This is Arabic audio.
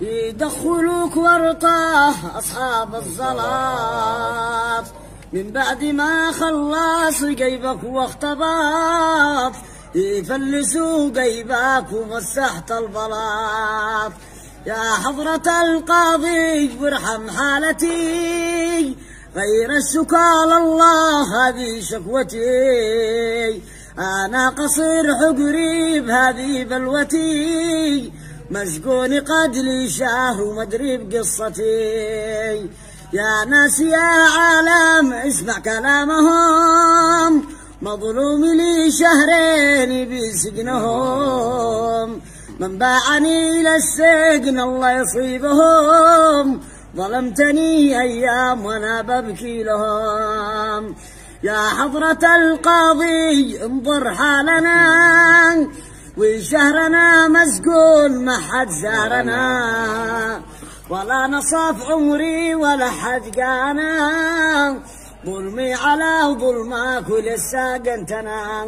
يدخلوك ورطة أصحاب الزلاط من بعد ما خلص جيبك واختبط، يفلسوا جيبك ومسحت البلاط. يا حضرة القاضي وارحم حالتي، غير الشكال الله هذه شكوتي. أنا قصير حقري بهذه بلوتي، مسجون قد لي شهر ومدري بقصتي. يا ناس يا عالم اسمع كلامهم، مظلوم لي شهرين بسجنهم. من باعني للسجن الله يصيبهم، ظلمتني أيام وأنا ببكي لهم. يا حضرة القاضي انظر حالنا، وشهرنا مسجون ما حد زارنا، ولا نصاف عمري ولا حد قانا، ظلمي على ظلمك ولسه قنتنا.